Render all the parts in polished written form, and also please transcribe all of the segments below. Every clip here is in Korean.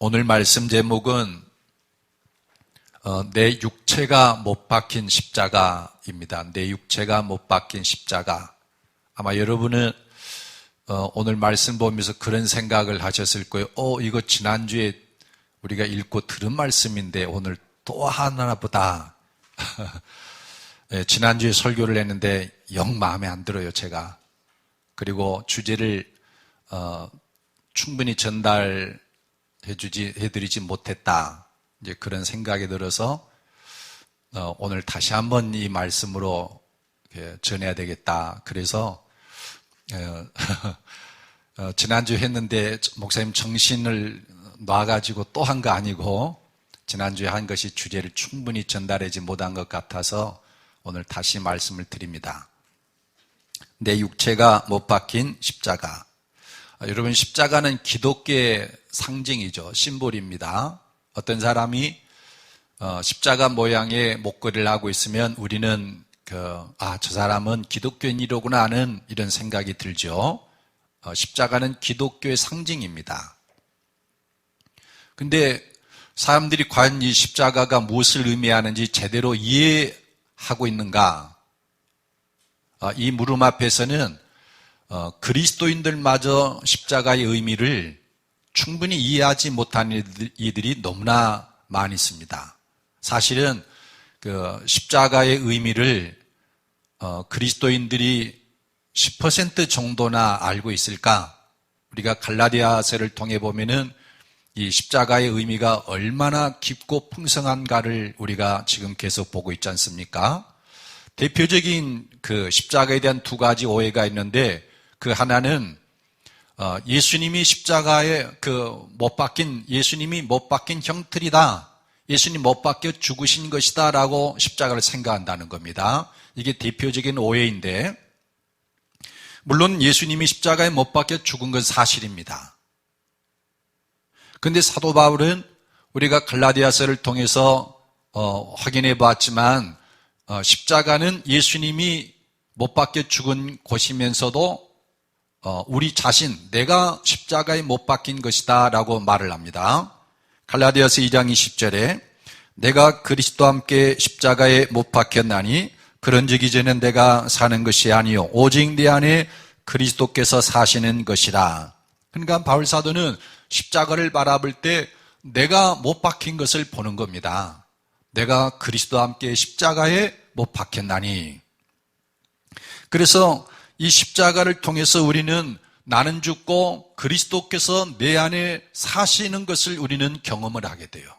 오늘 말씀 제목은 내 육체가 못 박힌 십자가입니다. 내 육체가 못 박힌 십자가. 아마 여러분은 오늘 말씀 보면서 그런 생각을 하셨을 거예요. 이거 지난주에 우리가 읽고 들은 말씀인데 오늘 또 하나보다. 네, 지난주에 설교를 했는데 영 마음에 안 들어요, 제가. 그리고 주제를 충분히 해드리지 못했다. 이제 그런 생각이 들어서 오늘 다시 한번 이 말씀으로 전해야 되겠다. 그래서 지난주 했는데 목사님 정신을 놔가지고 또 한 거 아니고 지난주에 한 것이 주제를 충분히 전달하지 못한 것 같아서 오늘 다시 말씀을 드립니다. 내 육체가 못 박힌 십자가. 여러분, 십자가는 기독교의 상징이죠. 심볼입니다. 어떤 사람이 십자가 모양의 목걸이를 하고 있으면 우리는 저 사람은 기독교인이로구나 하는 이런 생각이 들죠. 십자가는 기독교의 상징입니다. 근데 사람들이 과연 이 십자가가 무엇을 의미하는지 제대로 이해하고 있는가? 이 물음 앞에서는 그리스도인들마저 십자가의 의미를 충분히 이해하지 못한 이들이 너무나 많이 있습니다. 사실은 십자가의 의미를 그리스도인들이 10% 정도나 알고 있을까? 우리가 갈라디아서를 통해 보면은 이 십자가의 의미가 얼마나 깊고 풍성한가를 우리가 지금 계속 보고 있지 않습니까? 대표적인 십자가에 대한 두 가지 오해가 있는데 그 하나는 예수님이 십자가에 예수님이 못 박힌 형틀이다. 예수님 못 박혀 죽으신 것이다 라고 십자가를 생각한다는 겁니다. 이게 대표적인 오해인데 물론 예수님이 십자가에 못 박혀 죽은 건 사실입니다. 그런데 사도 바울은 우리가 갈라디아서를 통해서 확인해 보았지만 십자가는 예수님이 못 박혀 죽은 곳이면서도 우리 자신, 내가 십자가에 못 박힌 것이다 라고 말을 합니다. 갈라디아서 2장 20절에 내가 그리스도와 함께 십자가에 못 박혔나니 그런즉 이제는 내가 사는 것이 아니요 오직 내 안에 그리스도께서 사시는 것이라. 그러니까 바울 사도는 십자가를 바라볼 때 내가 못 박힌 것을 보는 겁니다. 내가 그리스도와 함께 십자가에 못 박혔나니. 그래서 이 십자가를 통해서 우리는 나는 죽고 그리스도께서 내 안에 사시는 것을 우리는 경험을 하게 돼요.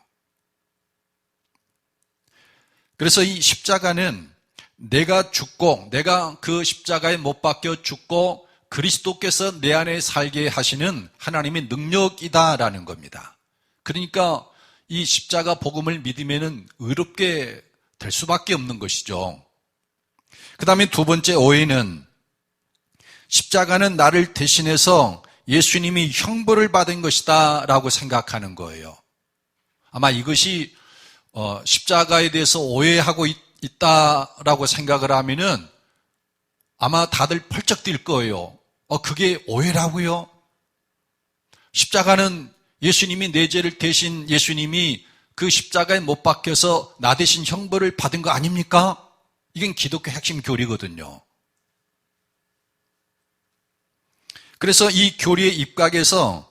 그래서 이 십자가는 내가 죽고 내가 그 십자가에 못 박혀 죽고 그리스도께서 내 안에 살게 하시는 하나님의 능력이다라는 겁니다. 그러니까 이 십자가 복음을 믿으면 의롭게 될 수밖에 없는 것이죠. 그 다음에 두 번째 오해는 십자가는 나를 대신해서 예수님이 형벌을 받은 것이다 라고 생각하는 거예요. 아마 이것이 십자가에 대해서 오해하고 있다라고 생각을 하면은 아마 다들 펄쩍 뛸 거예요. 그게 오해라고요? 십자가는 예수님이 내 죄를 대신 예수님이 그 십자가에 못 박혀서 나 대신 형벌을 받은 거 아닙니까? 이건 기독교 핵심 교리거든요. 그래서 이 교리에 입각해서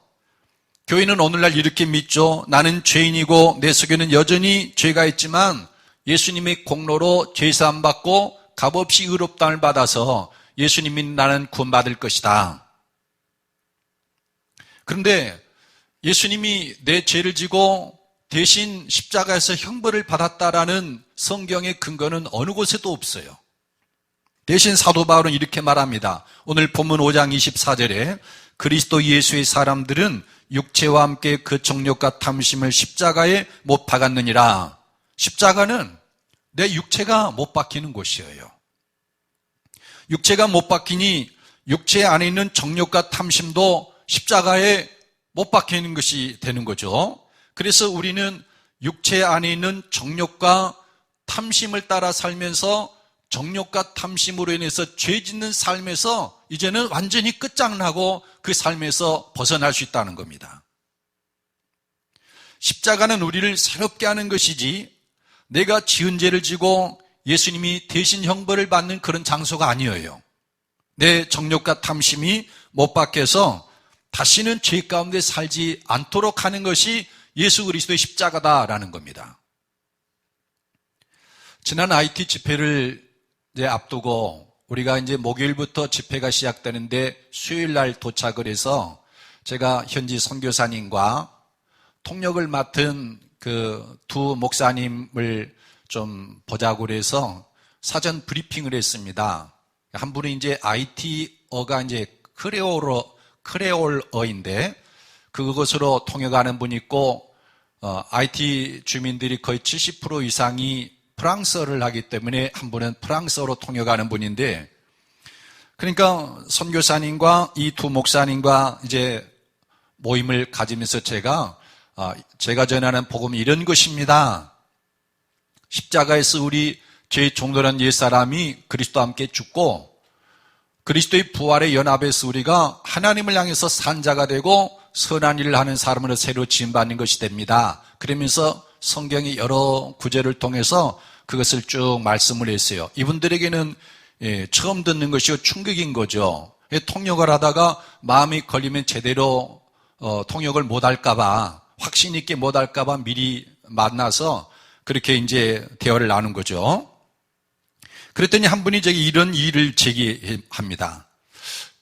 교회는 오늘날 이렇게 믿죠. 나는 죄인이고 내 속에는 여전히 죄가 있지만 예수님의 공로로 죄사함 받고 값없이 의롭다함을 받아서 예수님이 나는 구원받을 것이다. 그런데 예수님이 내 죄를 지고 대신 십자가에서 형벌을 받았다라는 성경의 근거는 어느 곳에도 없어요. 대신 사도 바울은 이렇게 말합니다. 오늘 본문 5장 24절에 그리스도 예수의 사람들은 육체와 함께 그 정욕과 탐심을 십자가에 못 박았느니라. 십자가는 내 육체가 못 박히는 곳이에요. 육체가 못 박히니 육체 안에 있는 정욕과 탐심도 십자가에 못 박히는 것이 되는 거죠. 그래서 우리는 육체 안에 있는 정욕과 탐심을 따라 살면서 정욕과 탐심으로 인해서 죄 짓는 삶에서 이제는 완전히 끝장나고 그 삶에서 벗어날 수 있다는 겁니다. 십자가는 우리를 새롭게 하는 것이지 내가 지은 죄를 지고 예수님이 대신 형벌을 받는 그런 장소가 아니에요. 내 정욕과 탐심이 못 박혀서 다시는 죄 가운데 살지 않도록 하는 것이 예수 그리스도의 십자가다라는 겁니다. 지난 IT 집회를 이제 앞두고 우리가 이제 목요일부터 집회가 시작되는데 수요일 날 도착을 해서 제가 현지 선교사님과 통역을 맡은 그 두 목사님을 좀 보자고 그래서 사전 브리핑을 했습니다. 한 분은 이제 IT어가 이제 크레올어인데 그것으로 통역하는 분이 있고 IT 주민들이 거의 70% 이상이 프랑스어를 하기 때문에 한 분은 프랑스어로 통역하는 분인데, 그러니까 선교사님과 이 두 목사님과 이제 모임을 가지면서 제가 전하는 복음이 이런 것입니다. 십자가에서 우리 죄의 종로란 옛사람이 그리스도와 함께 죽고 그리스도의 부활의 연합에서 우리가 하나님을 향해서 산자가 되고 선한 일을 하는 사람으로 새로 지음받는 것이 됩니다. 그러면서 성경의 여러 구절을 통해서 그것을 쭉 말씀을 했어요. 이분들에게는 처음 듣는 것이고 충격인 거죠. 통역을 하다가 마음이 걸리면 제대로 통역을 못할까봐, 확신 있게 못할까봐 미리 만나서 그렇게 이제 대화를 나눈 거죠. 그랬더니 한 분이 저기 이런 일을 제기합니다.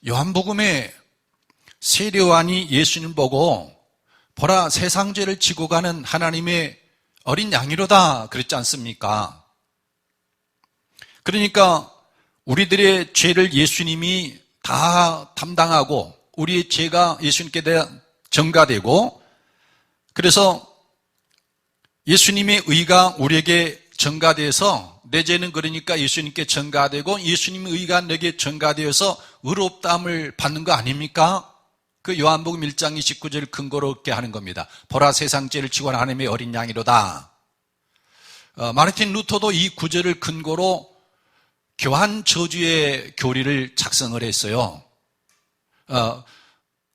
요한복음에 세례요한이 예수님 보고 보라 세상 죄를 지고 가는 하나님의 어린 양이로다 그랬지 않습니까? 그러니까 우리들의 죄를 예수님이 다 담당하고 우리의 죄가 예수님께 대한 전가되고, 그래서 예수님의 의가 우리에게 전가되어서 내 죄는 그러니까 예수님께 전가되고 예수님의 의가 내게 전가되어서 의롭다함을 받는 거 아닙니까? 그 요한복음 1장 29절을 근거로 얻게 하는 겁니다. 보라 세상 죄를 지고 하나님의 어린 양이로다. 마르틴 루터도 이 구절을 근거로 교한 저주의 교리를 작성을 했어요.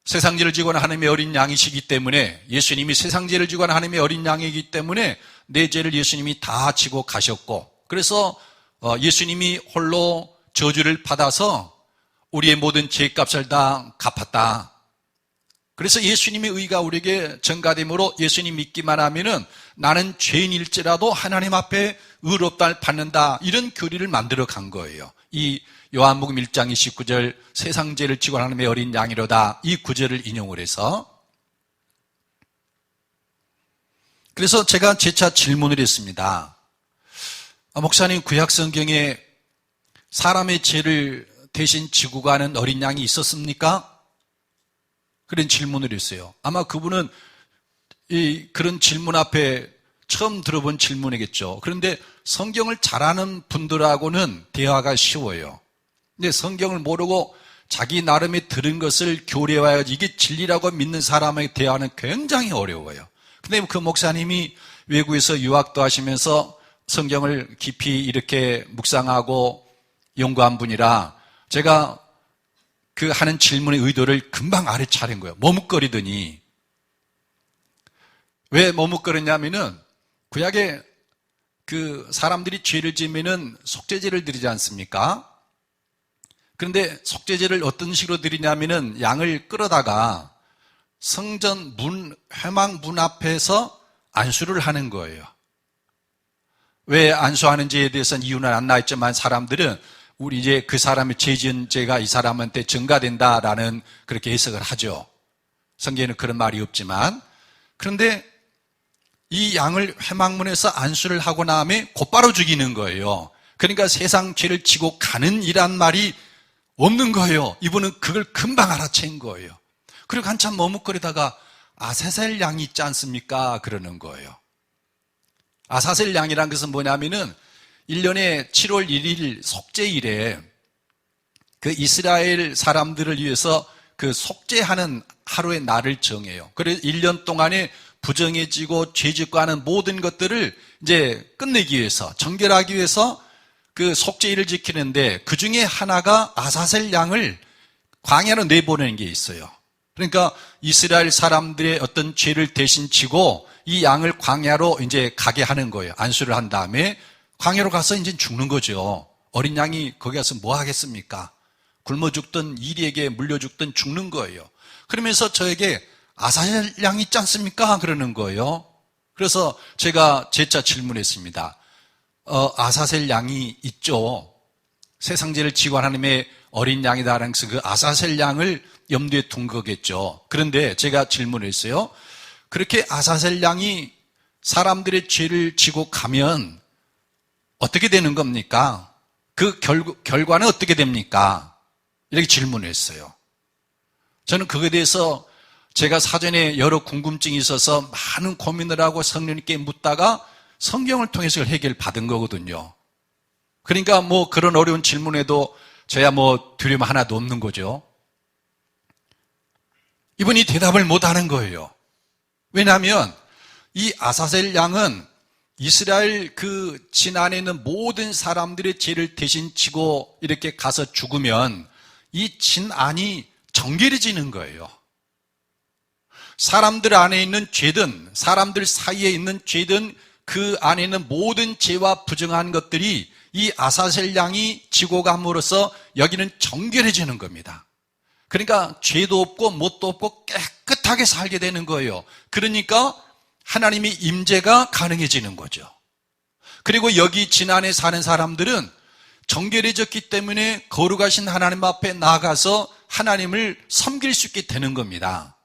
세상 죄를 지고 하나님의 어린 양이시기 때문에, 예수님이 세상 죄를 지고 하나님의 어린 양이기 때문에 내 죄를 예수님이 다 지고 가셨고, 그래서 예수님이 홀로 저주를 받아서 우리의 모든 죄값을 다 갚았다. 그래서 예수님의 의가 우리에게 전가됨으로 예수님 믿기만 하면은 나는 죄인일지라도 하나님 앞에 의롭다를 받는다, 이런 교리를 만들어 간 거예요. 이 요한복음 1장 29절 세상 죄를 지고 하나님의 어린 양이로다, 이 구절을 인용을 해서. 그래서 제가 재차 질문을 했습니다. 목사님, 구약 성경에 사람의 죄를 대신 지고 가는 어린 양이 있었습니까? 그런 질문을 했어요. 아마 그분은 그런 질문 앞에 처음 들어본 질문이겠죠. 그런데 성경을 잘 아는 분들하고는 대화가 쉬워요. 근데 성경을 모르고 자기 나름의 들은 것을 교례화해야지 이게 진리라고 믿는 사람의 대화는 굉장히 어려워요. 근데 그 목사님이 외국에서 유학도 하시면서 성경을 깊이 이렇게 묵상하고 연구한 분이라 제가 그 하는 질문의 의도를 금방 알아차린 거예요. 머뭇거리더니. 왜 머뭇거렸냐면은 구약에 그 사람들이 죄를 지으면은 속죄제를 드리지 않습니까? 그런데 속죄제를 어떤 식으로 드리냐면은 양을 끌어다가 성전 문, 회막 문 앞에서 안수를 하는 거예요. 왜 안수하는지에 대해서는 이유는 안 나있지만 사람들은 우리 이제 그 사람의 죄 지은 죄가 이 사람한테 전가된다라는 그렇게 해석을 하죠. 성경에는 그런 말이 없지만. 그런데 이 양을 회막문에서 안수를 하고 나면 곧바로 죽이는 거예요. 그러니까 세상 죄를 지고 가는 이란 말이 없는 거예요. 이분은 그걸 금방 알아챈 거예요. 그리고 한참 머뭇거리다가 아사셀 양이 있지 않습니까? 그러는 거예요. 아사셀 양이란 것은 뭐냐면은 1년에 7월 1일 속죄일에 그 이스라엘 사람들을 위해서 그 속죄하는 하루의 날을 정해요. 그래서 1년 동안에 부정해지고 죄짓고 하는 모든 것들을 이제 끝내기 위해서, 정결하기 위해서 그 속죄일을 지키는데 그 중에 하나가 아사셀 양을 광야로 내보내는 게 있어요. 그러니까 이스라엘 사람들의 어떤 죄를 대신 지고 이 양을 광야로 이제 가게 하는 거예요. 안수를 한 다음에 광야로 가서 이제 죽는 거죠. 어린 양이 거기 가서 뭐 하겠습니까? 굶어 죽든 이리에게 물려 죽든 죽는 거예요. 그러면서 저에게 아사셀 양이 있지 않습니까? 그러는 거예요. 그래서 제가 재차 질문했습니다. 아사셀 양이 있죠. 세상죄를 지고 하나님의 어린 양이다라는 그 아사셀 양을 염두에 둔 거겠죠. 그런데 제가 질문했어요. 그렇게 아사셀 양이 사람들의 죄를 지고 가면 어떻게 되는 겁니까? 그 결과는 어떻게 됩니까? 이렇게 질문했어요. 저는 그거에 대해서 제가 사전에 여러 궁금증이 있어서 많은 고민을 하고 성령님께 묻다가 성경을 통해서 해결받은 거거든요. 그러니까 뭐 그런 어려운 질문에도 저야 뭐 두려움 하나도 없는 거죠. 이분이 대답을 못하는 거예요. 왜냐하면 이 아사셀 양은 이스라엘 그 진 안에 있는 모든 사람들의 죄를 대신 지고 이렇게 가서 죽으면 이 진 안이 정결해지는 거예요. 사람들 안에 있는 죄든 사람들 사이에 있는 죄든 그 안에 있는 모든 죄와 부정한 것들이 이 아사셀 양이 지고 감으로써 여기는 정결해지는 겁니다. 그러니까 죄도 없고 못도 없고 깨끗하게 살게 되는 거예요. 그러니까 하나님의 임재가 가능해지는 거죠. 그리고 여기 진 안에 사는 사람들은 정결해졌기 때문에 거룩하신 하나님 앞에 나아가서 하나님을 섬길 수 있게 되는 겁니다.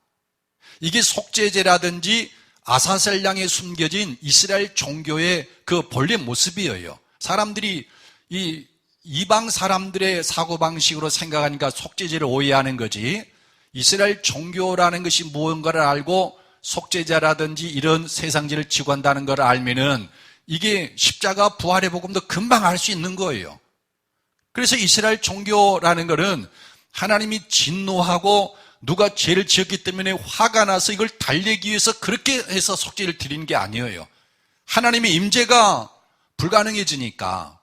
이게 속죄제라든지 아사셀 양에 숨겨진 이스라엘 종교의 그 본래 모습이에요. 사람들이 이 이방 사람들의 사고방식으로 생각하니까 속죄제를 오해하는 거지, 이스라엘 종교라는 것이 무언가를 알고 속죄제라든지 이런 세상제를 지고 한다는 걸 알면은 이게 십자가 부활의 복음도 금방 알 수 있는 거예요. 그래서 이스라엘 종교라는 것은 하나님이 진노하고 누가 죄를 지었기 때문에 화가 나서 이걸 달래기 위해서 그렇게 해서 속죄를 드리는 게 아니에요. 하나님의 임재가 불가능해지니까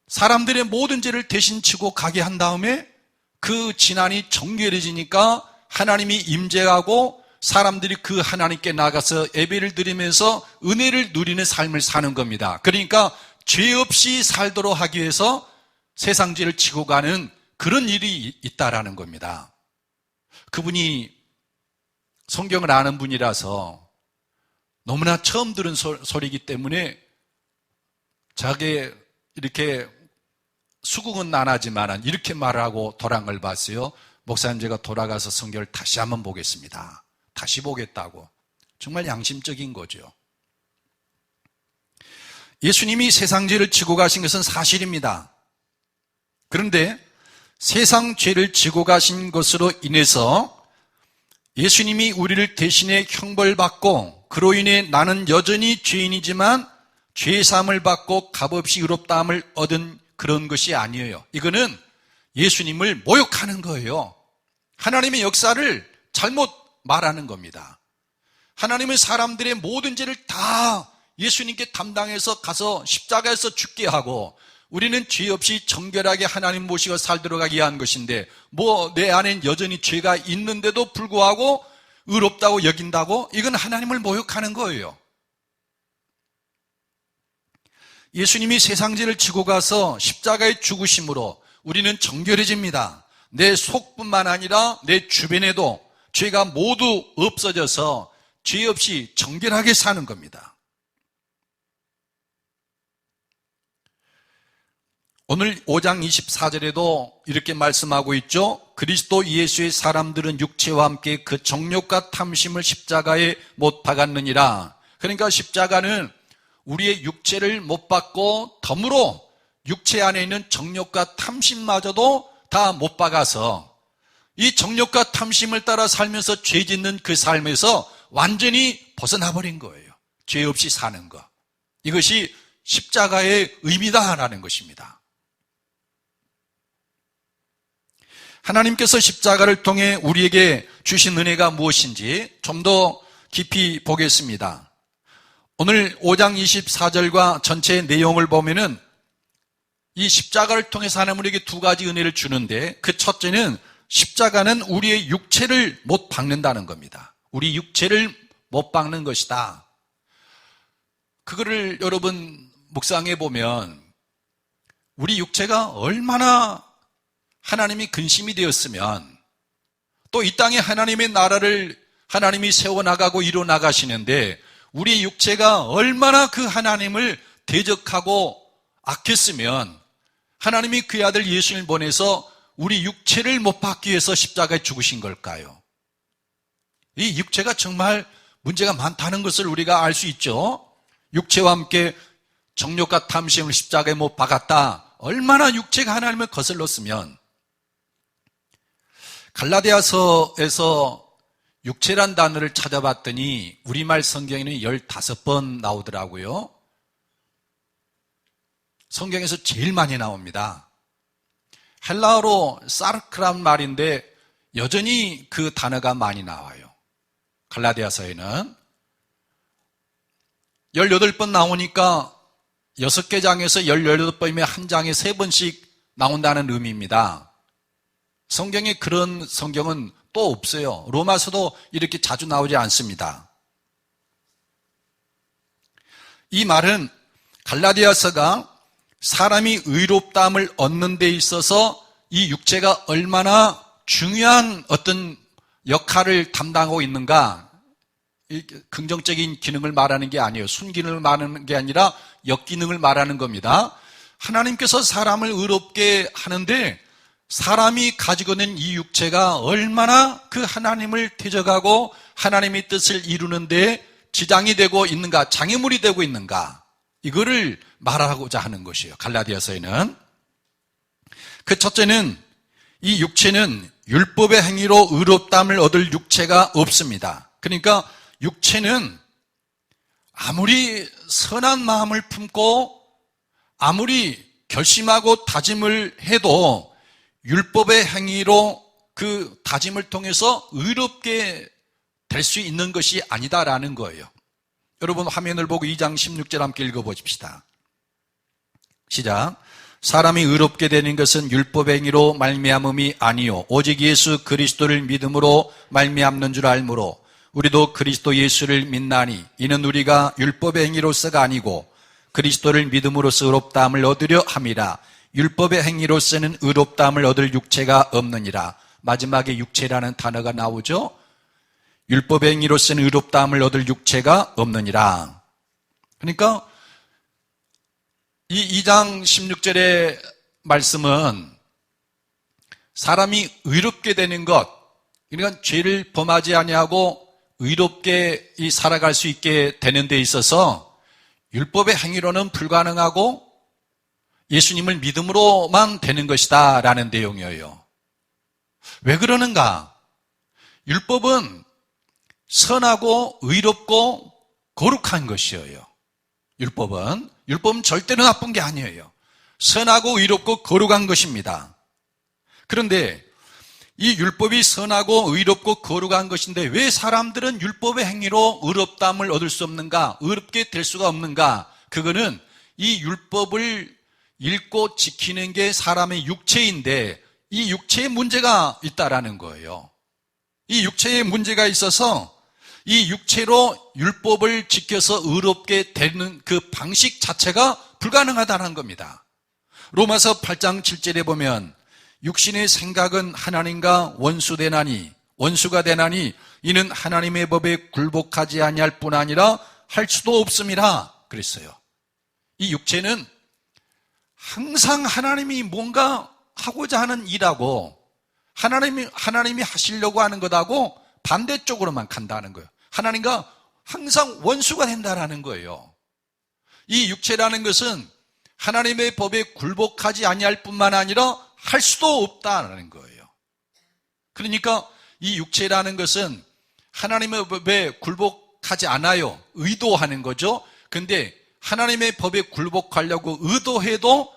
사람들의 모든 죄를 대신 지고 가게 한 다음에 그 진안이 정결해지니까 하나님이 임재하고 사람들이 그 하나님께 나가서 예배를 드리면서 은혜를 누리는 삶을 사는 겁니다. 그러니까 죄 없이 살도록 하기 위해서 세상 죄를 지고 가는 그런 일이 있다라는 겁니다. 그분이 성경을 아는 분이라서 너무나 처음 들은 소리이기 때문에 자기 이렇게 수긍은 안 하지만 이렇게 말하고 돌아간 걸 봤어요. 목사님, 제가 돌아가서 성경을 다시 한번 보겠습니다. 다시 보겠다고. 정말 양심적인 거죠. 예수님이 세상 죄를 지고 가신 것은 사실입니다. 그런데 세상 죄를 지고 가신 것으로 인해서 예수님이 우리를 대신해 형벌받고 그로 인해 나는 여전히 죄인이지만 죄사함을 받고 값없이 의롭다함을 얻은 그런 것이 아니에요. 이거는 예수님을 모욕하는 거예요. 하나님의 역사를 잘못 말하는 겁니다. 하나님은 사람들의 모든 죄를 다 예수님께 담당해서 가서 십자가에서 죽게 하고 우리는 죄 없이 정결하게 하나님 모시고 살도록 하기 위한 것인데 뭐 내 안엔 여전히 죄가 있는데도 불구하고 의롭다고 여긴다고? 이건 하나님을 모욕하는 거예요. 예수님이 세상 죄를 지고 가서 십자가에 죽으심으로 우리는 정결해집니다. 내 속뿐만 아니라 내 주변에도 죄가 모두 없어져서 죄 없이 정결하게 사는 겁니다. 오늘 5장 24절에도 이렇게 말씀하고 있죠. 그리스도 예수의 사람들은 육체와 함께 그 정욕과 탐심을 십자가에 못 박았느니라. 그러니까 십자가는 우리의 육체를 못 박고 덤으로 육체 안에 있는 정욕과 탐심마저도 다 못 박아서 이 정욕과 탐심을 따라 살면서 죄 짓는 그 삶에서 완전히 벗어나 버린 거예요. 죄 없이 사는 것. 이것이 십자가의 의미다라는 것입니다. 하나님께서 십자가를 통해 우리에게 주신 은혜가 무엇인지 좀 더 깊이 보겠습니다. 오늘 5장 24절과 전체 내용을 보면은 이 십자가를 통해서 하나님 우리에게 두 가지 은혜를 주는데 그 첫째는 십자가는 우리의 육체를 못 박는다는 겁니다. 우리 육체를 못 박는 것이다. 그거를 여러분 묵상해 보면 우리 육체가 얼마나 하나님이 근심이 되었으면 또 이 땅에 하나님의 나라를 하나님이 세워나가고 이뤄나가시는데 우리 육체가 얼마나 그 하나님을 대적하고 아꼈으면 하나님이 그의 아들 예수님을 보내서 우리 육체를 못 박기 위해서 십자가에 죽으신 걸까요? 이 육체가 정말 문제가 많다는 것을 우리가 알 수 있죠. 육체와 함께 정욕과 탐심을 십자가에 못 박았다. 얼마나 육체가 하나님을 거슬렀으면. 갈라디아서에서 육체란 단어를 찾아봤더니 우리말 성경에는 15번 나오더라고요. 성경에서 제일 많이 나옵니다. 헬라어로 사르크란 말인데 여전히 그 단어가 많이 나와요. 갈라디아서에는 18번 나오니까 6개 장에서 18번이면 한 장에 3번씩 나온다는 의미입니다. 성경에 그런 성경은 또 없어요. 로마서도 이렇게 자주 나오지 않습니다. 이 말은 갈라디아서가 사람이 의롭다함을 얻는 데 있어서 이 육체가 얼마나 중요한 어떤 역할을 담당하고 있는가, 긍정적인 기능을 말하는 게 아니에요. 순기능을 말하는 게 아니라 역기능을 말하는 겁니다. 하나님께서 사람을 의롭게 하는데 사람이 가지고 있는 이 육체가 얼마나 그 하나님을 대적하고 하나님의 뜻을 이루는 데 지장이 되고 있는가, 장애물이 되고 있는가, 이거를 말하고자 하는 것이에요. 갈라디아서에는. 그 첫째는 이 육체는 율법의 행위로 의롭다함을 얻을 육체가 없습니다. 그러니까 육체는 아무리 선한 마음을 품고 아무리 결심하고 다짐을 해도 율법의 행위로 그 다짐을 통해서 의롭게 될 수 있는 것이 아니다라는 거예요. 여러분 화면을 보고 2장 16절 함께 읽어보십시다. 시작. 사람이 의롭게 되는 것은 율법의 행위로 말미암음이 아니요 오직 예수 그리스도를 믿음으로 말미암는 줄 알므로 우리도 그리스도 예수를 믿나니 이는 우리가 율법의 행위로서가 아니고 그리스도를 믿음으로써 의롭다함을 얻으려 함이라. 율법의 행위로서는 의롭다함을 얻을 육체가 없느니라. 마지막에 육체라는 단어가 나오죠. 율법의 행위로서는 의롭다함을 얻을 육체가 없느니라. 그러니까 이 2장 16절의 말씀은 사람이 의롭게 되는 것, 그러니까 죄를 범하지 아니하고 의롭게 살아갈 수 있게 되는 데 있어서 율법의 행위로는 불가능하고 예수님을 믿음으로만 되는 것이다 라는 내용이에요. 왜 그러는가? 율법은 선하고 의롭고 거룩한 것이에요. 율법은 절대로 나쁜 게 아니에요. 선하고 의롭고 거룩한 것입니다. 그런데 이 율법이 선하고 의롭고 거룩한 것인데 왜 사람들은 율법의 행위로 의롭다함을 얻을 수 없는가? 의롭게 될 수가 없는가? 그거는 이 율법을 읽고 지키는 게 사람의 육체인데 이 육체에 문제가 있다라는 거예요. 이 육체에 문제가 있어서 이 육체로 율법을 지켜서 의롭게 되는 그 방식 자체가 불가능하다는 겁니다. 로마서 8장 7절에 보면 육신의 생각은 하나님과 원수가 되나니 이는 하나님의 법에 굴복하지 아니할 뿐 아니라 할 수도 없음이라 그랬어요. 이 육체는 항상 하나님이 뭔가 하고자 하는 일하고 하나님이 하시려고 하는 것하고 반대쪽으로만 간다는 거예요. 하나님과 항상 원수가 된다는 거예요. 이 육체라는 것은 하나님의 법에 굴복하지 아니할 뿐만 아니라 할 수도 없다는 거예요. 그러니까 이 육체라는 것은 하나님의 법에 굴복하지 않아요. 의도하는 거죠. 근데 하나님의 법에 굴복하려고 의도해도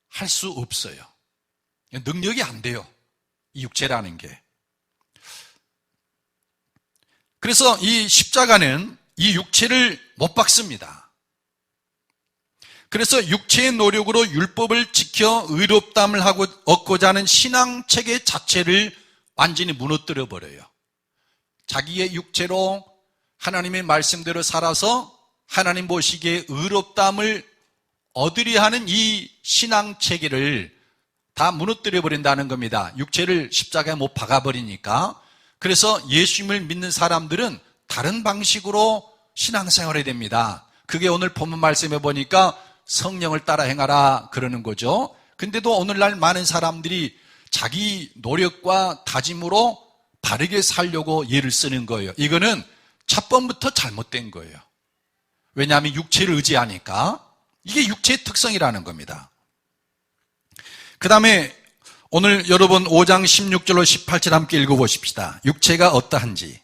할 수 없어요. 능력이 안 돼요. 이 육체라는 게. 그래서 이 십자가는 이 육체를 못 박습니다. 그래서 육체의 노력으로 율법을 지켜 의롭다함을 얻고자 하는 신앙체계 자체를 완전히 무너뜨려 버려요. 자기의 육체로 하나님의 말씀대로 살아서 하나님 보시기에 의롭다함을 얻으려 하는 이 신앙 체계를 다 무너뜨려 버린다는 겁니다. 육체를 십자가에 못 박아버리니까. 그래서 예수님을 믿는 사람들은 다른 방식으로 신앙생활을 해야 됩니다. 그게 오늘 본문 말씀에 보니까 성령을 따라 행하라 그러는 거죠. 근데도 오늘날 많은 사람들이 자기 노력과 다짐으로 바르게 살려고 예를 쓰는 거예요. 이거는 첫 번부터 잘못된 거예요. 왜냐하면 육체를 의지하니까. 이게 육체의 특성이라는 겁니다. 그 다음에 오늘 여러분 5장 16절로 18절 함께 읽어보십시다. 육체가 어떠한지.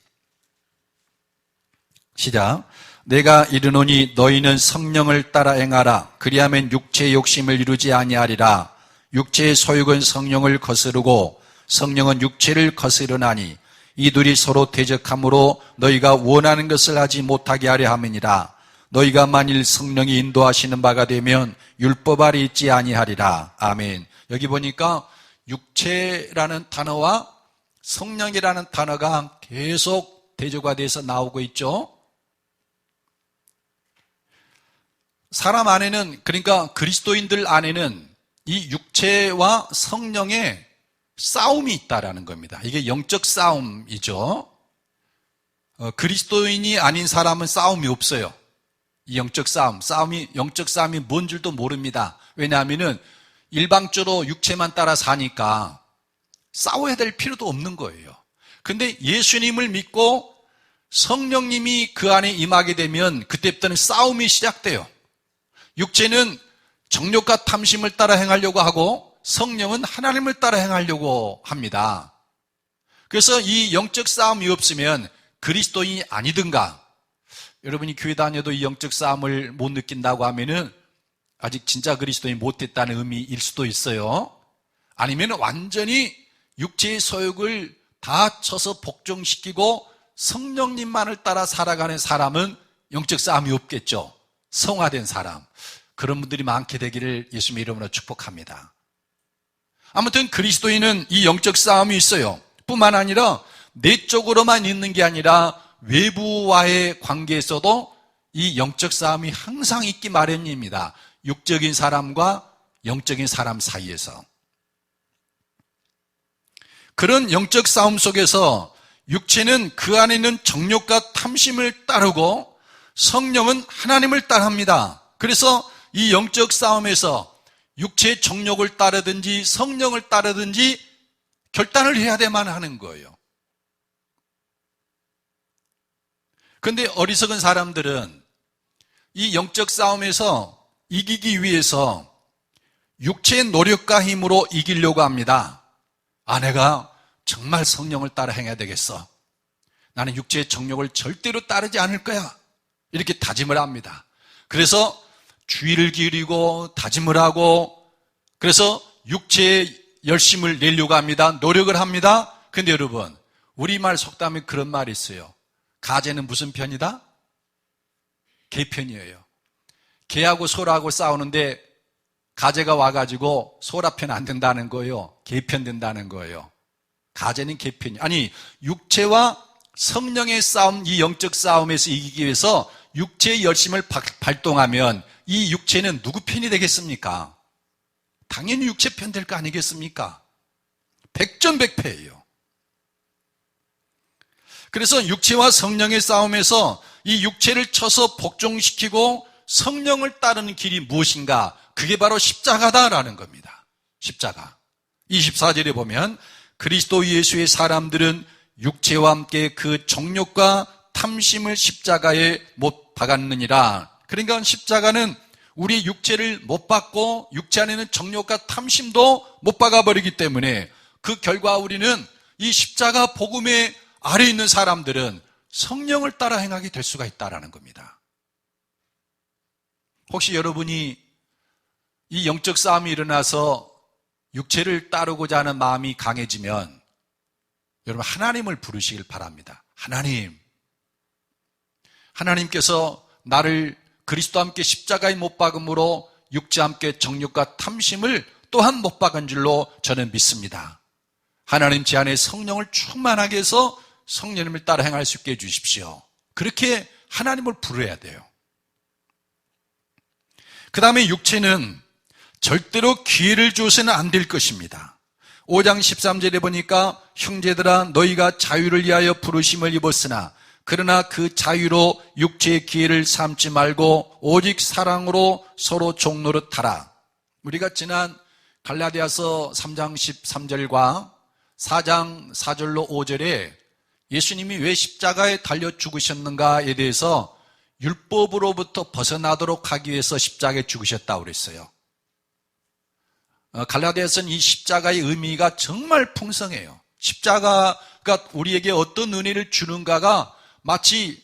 시작. 내가 이르노니 너희는 성령을 따라 행하라. 그리하면 육체의 욕심을 이루지 아니하리라. 육체의 소욕은 성령을 거스르고 성령은 육체를 거스르나니 이 둘이 서로 대적함으로 너희가 원하는 것을 하지 못하게 하려 함이니라. 너희가 만일 성령이 인도하시는 바가 되면 율법 아래 있지 아니하리라. 아멘. 여기 보니까 육체라는 단어와 성령이라는 단어가 계속 대조가 돼서 나오고 있죠. 사람 안에는, 그러니까 그리스도인들 안에는 이 육체와 성령의 싸움이 있다라는 겁니다. 이게 영적 싸움이죠. 그리스도인이 아닌 사람은 싸움이 없어요. 이 영적 싸움이 뭔 줄도 모릅니다. 왜냐하면은 일방적으로 육체만 따라 사니까 싸워야 될 필요도 없는 거예요. 근데 예수님을 믿고 성령님이 그 안에 임하게 되면 그때부터는 싸움이 시작돼요. 육체는 정욕과 탐심을 따라 행하려고 하고 성령은 하나님을 따라 행하려고 합니다. 그래서 이 영적 싸움이 없으면 그리스도인이 아니든가, 여러분이 교회 다녀도 이 영적 싸움을 못 느낀다고 하면은 아직 진짜 그리스도인이 못됐다는 의미일 수도 있어요. 아니면 완전히 육체의 소욕을 다 쳐서 복종시키고 성령님만을 따라 살아가는 사람은 영적 싸움이 없겠죠. 성화된 사람. 그런 분들이 많게 되기를 예수님의 이름으로 축복합니다. 아무튼 그리스도인은 이 영적 싸움이 있어요. 뿐만 아니라 내적으로만 있는 게 아니라 외부와의 관계에서도 이 영적 싸움이 항상 있기 마련입니다. 육적인 사람과 영적인 사람 사이에서. 그런 영적 싸움 속에서 육체는 그 안에 있는 정욕과 탐심을 따르고 성령은 하나님을 따릅니다. 그래서 이 영적 싸움에서 육체의 정욕을 따르든지 성령을 따르든지 결단을 해야 되만 하는 거예요. 그런데 어리석은 사람들은 이 영적 싸움에서 이기기 위해서 육체의 노력과 힘으로 이기려고 합니다. 내가 정말 성령을 따라 행해야 되겠어. 나는 육체의 정욕을 절대로 따르지 않을 거야. 이렇게 다짐을 합니다. 그래서 주의를 기울이고 다짐을 하고, 그래서 육체의 열심을 내려고 합니다. 노력을 합니다. 근데 여러분, 우리말 속담에 그런 말이 있어요. 가재는 무슨 편이다? 개 편이에요. 개하고 소라하고 싸우는데 가재가 와가지고 소라 편 안 된다는 거예요. 개 편 된다는 거예요. 가재는 개 편이. 아니, 육체와 성령의 싸움, 이 영적 싸움에서 이기기 위해서 육체의 열심을 발동하면 이 육체는 누구 편이 되겠습니까? 당연히 육체 편 될 거 아니겠습니까? 백전백패예요. 그래서 육체와 성령의 싸움에서 이 육체를 쳐서 복종시키고 성령을 따르는 길이 무엇인가? 그게 바로 십자가다라는 겁니다. 십자가. 24절에 보면 그리스도 예수의 사람들은 육체와 함께 그 정욕과 탐심을 십자가에 못 박았느니라. 그러니까 십자가는 우리 육체를 못 박고 육체 안에는 정욕과 탐심도 못 박아버리기 때문에 그 결과 우리는 이 십자가 복음의 아래 있는 사람들은 성령을 따라 행하게 될 수가 있다는 겁니다. 혹시 여러분이 이 영적 싸움이 일어나서 육체를 따르고자 하는 마음이 강해지면 여러분 하나님을 부르시길 바랍니다. 하나님께서 나를 그리스도와 함께 십자가에 못 박음으로 육체와 함께 정욕과 탐심을 또한 못 박은 줄로 저는 믿습니다. 하나님 제 안에 성령을 충만하게 해서 성령님을 따라 행할 수 있게 해주십시오. 그렇게 하나님을 부르어야 돼요. 그 다음에 육체는 절대로 기회를 줘서는 안 될 것입니다. 5장 13절에 보니까 형제들아 너희가 자유를 위하여 부르심을 입었으나 그러나 그 자유로 육체의 기회를 삼지 말고 오직 사랑으로 서로 종노릇하라. 우리가 지난 갈라디아서 3장 13절과 4장 4절로 5절에 예수님이 왜 십자가에 달려 죽으셨는가에 대해서 율법으로부터 벗어나도록 하기 위해서 십자가에 죽으셨다고 그랬어요. 갈라디아서는 이 십자가의 의미가 정말 풍성해요. 십자가가 우리에게 어떤 은혜를 주는가가 마치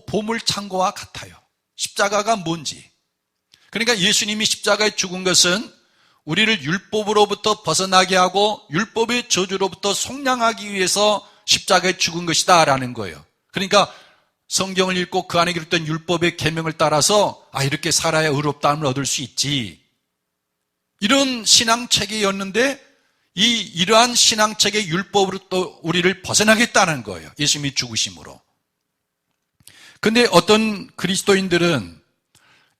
보물창고와 같아요. 십자가가 뭔지. 그러니까 예수님이 십자가에 죽은 것은 우리를 율법으로부터 벗어나게 하고 율법의 저주로부터 속량하기 위해서 십자가에 죽은 것이다 라는 거예요. 그러니까 성경을 읽고 그 안에 기록된 율법의 계명을 따라서 이렇게 살아야 의롭다함을 얻을 수 있지, 이런 신앙체계였는데 이러한 신앙체계 율법으로 또 우리를 벗어나겠다는 거예요. 예수님이 죽으심으로. 근데 어떤 그리스도인들은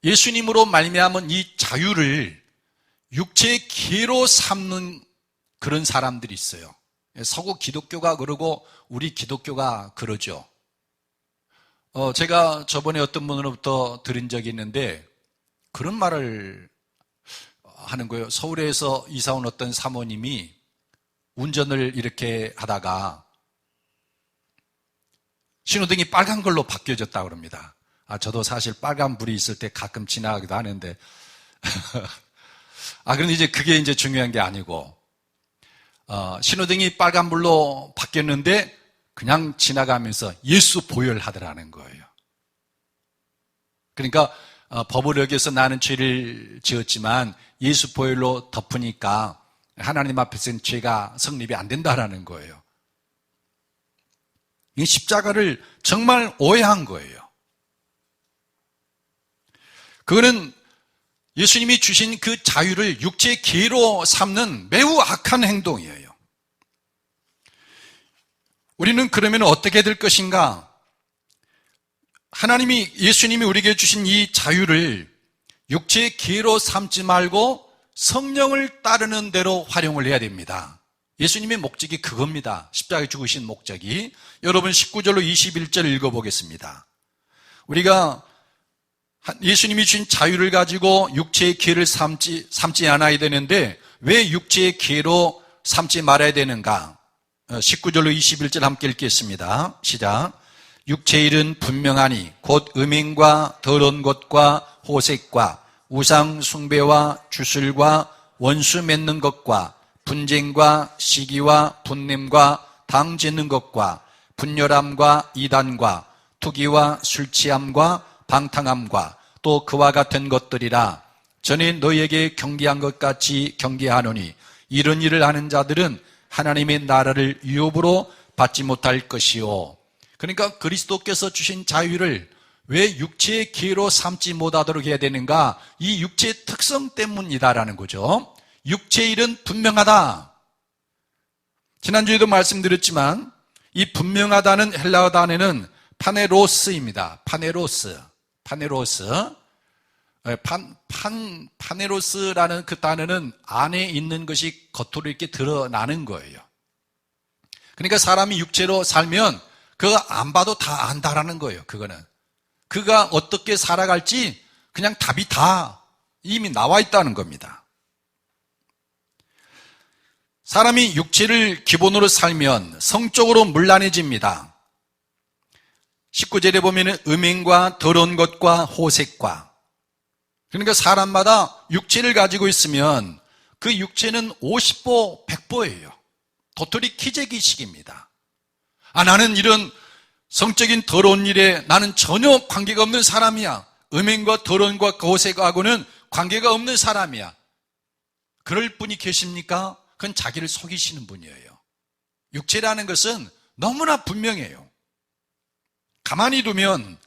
예수님으로 말미암은 이 자유를 육체의 기회로 삼는 그런 사람들이 있어요. 서구 기독교가 그러고 우리 기독교가 그러죠. 제가 저번에 어떤 분으로부터 들은 적이 있는데 그런 말을 하는 거예요. 서울에서 이사 온 어떤 사모님이 운전을 이렇게 하다가 신호등이 빨간 걸로 바뀌어졌다고 그럽니다. 저도 사실 빨간 불이 있을 때 가끔 지나가기도 하는데 그런데 이제 그게 이제 중요한 게 아니고 신호등이 빨간 불로 바뀌었는데 그냥 지나가면서 예수 보혈하더라는 거예요. 그러니까 법을 어겨서 나는 죄를 지었지만 예수 보혈로 덮으니까 하나님 앞에서는 죄가 성립이 안 된다라는 거예요. 이 십자가를 정말 오해한 거예요. 그거는 예수님이 주신 그 자유를 육체의 기회로 삼는 매우 악한 행동이에요. 우리는 그러면 어떻게 될 것인가? 예수님이 우리에게 주신 이 자유를 육체의 기회로 삼지 말고 성령을 따르는 대로 활용을 해야 됩니다. 예수님의 목적이 그겁니다. 십자가에 죽으신 목적이. 여러분 19절로 21절 읽어보겠습니다. 우리가 예수님이 주신 자유를 가지고 육체의 기회를 삼지 않아야 되는데 왜 육체의 기회로 삼지 말아야 되는가? 19절로 21절 함께 읽겠습니다. 시작. 육체의 일은 분명하니 곧 음행과 더러운 것과 호색과 우상 숭배와 주술과 원수 맺는 것과 분쟁과 시기와 분냄과 당 짓는 것과 분열함과 이단과 투기와 술 취함과 방탕함과 또 그와 같은 것들이라. 전에 너희에게 경계한 것 같이 경계하노니 이런 일을 하는 자들은 하나님의 나라를 유업으로 받지 못할 것이요. 그러니까 그리스도께서 주신 자유를 왜 육체의 기회로 삼지 못하도록 해야 되는가? 이 육체의 특성 때문이다라는 거죠. 육체의 일은 분명하다. 지난주에도 말씀드렸지만 이 분명하다는 헬라어 단어는 파네로스입니다. 파네로스라는 그 단어는 안에 있는 것이 겉으로 이렇게 드러나는 거예요. 그러니까 사람이 육체로 살면 그거 안 봐도 다 안다라는 거예요. 그가 어떻게 살아갈지 그냥 답이 다 이미 나와 있다는 겁니다. 사람이 육체를 기본으로 살면 성적으로 문란해집니다. 19절에 보면 음행과 더러운 것과 호색과, 그러니까 사람마다 육체를 가지고 있으면 그 육체는 50보 100보예요. 도토리 키재기식입니다. 나는 이런 성적인 더러운 일에 나는 전혀 관계가 없는 사람이야. 음행과 더러운 것과 호색하고는 관계가 없는 사람이야. 그럴 분이 계십니까? 그건 자기를 속이시는 분이에요. 육체라는 것은 너무나 분명해요. 가만히 두면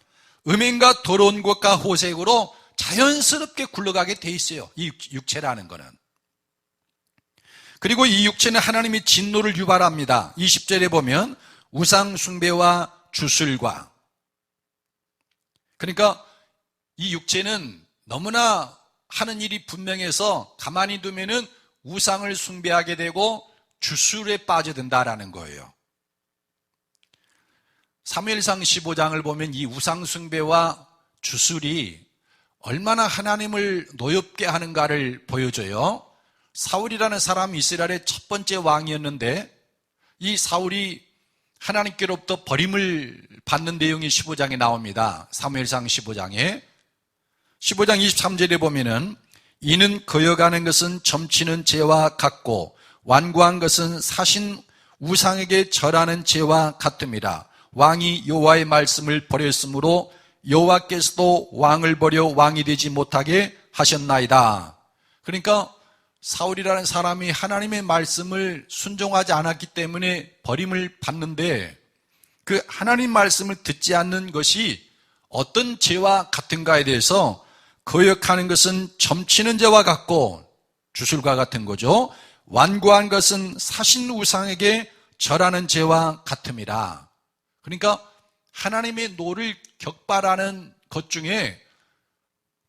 음행과 더러운 것과 호색으로 자연스럽게 굴러가게 돼 있어요. 이 육체라는 거는. 그리고 이 육체는 하나님의 진노를 유발합니다. 20절에 보면 우상 숭배와 주술과, 그러니까 이 육체는 너무나 하는 일이 분명해서 가만히 두면은 우상을 숭배하게 되고 주술에 빠져든다라는 거예요. 사무엘상 15장을 보면 이 우상 숭배와 주술이 얼마나 하나님을 노엽게 하는가를 보여줘요. 사울이라는 사람이 이스라엘의 첫 번째 왕이었는데 이 사울이 하나님께로부터 버림을 받는 내용이 15장에 나옵니다. 사무엘상 15장에 15장 23절에 보면은 이는 거여가는 것은 점치는 죄와 같고 완고한 것은 사신 우상에게 절하는 죄와 같음이라. 왕이 여호와의 말씀을 버렸으므로 여호와께서도 왕을 버려 왕이 되지 못하게 하셨나이다. 그러니까 사울이라는 사람이 하나님의 말씀을 순종하지 않았기 때문에 버림을 받는데 그 하나님 말씀을 듣지 않는 것이 어떤 죄와 같은가에 대해서 거역하는 것은 점치는 죄와 같고 주술과 같은 거죠. 완고한 것은 사신 우상에게 절하는 죄와 같음이라. 그러니까 하나님의 노를 격발하는 것 중에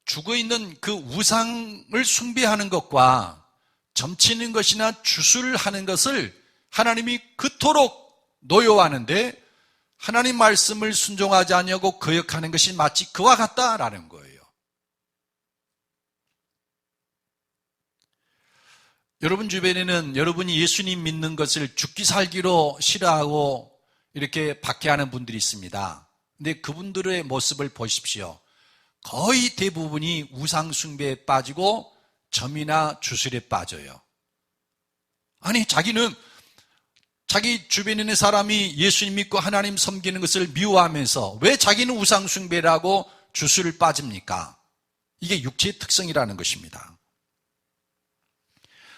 죽어있는 그 우상을 숭배하는 것과 점치는 것이나 주술을 하는 것을 하나님이 그토록 노여워하는데 하나님 말씀을 순종하지 아니하고 거역하는 것이 마치 그와 같다라는 거예요. 여러분 주변에는 여러분이 예수님 믿는 것을 죽기 살기로 싫어하고 이렇게 박해하는 분들이 있습니다. 근데 그분들의 모습을 보십시오. 거의 대부분이 우상 숭배에 빠지고 점이나 주술에 빠져요. 아니, 자기는 자기 주변에 있는 사람이 예수님 믿고 하나님 섬기는 것을 미워하면서 왜 자기는 우상 숭배라고 주술을 빠집니까? 이게 육체의 특성이라는 것입니다.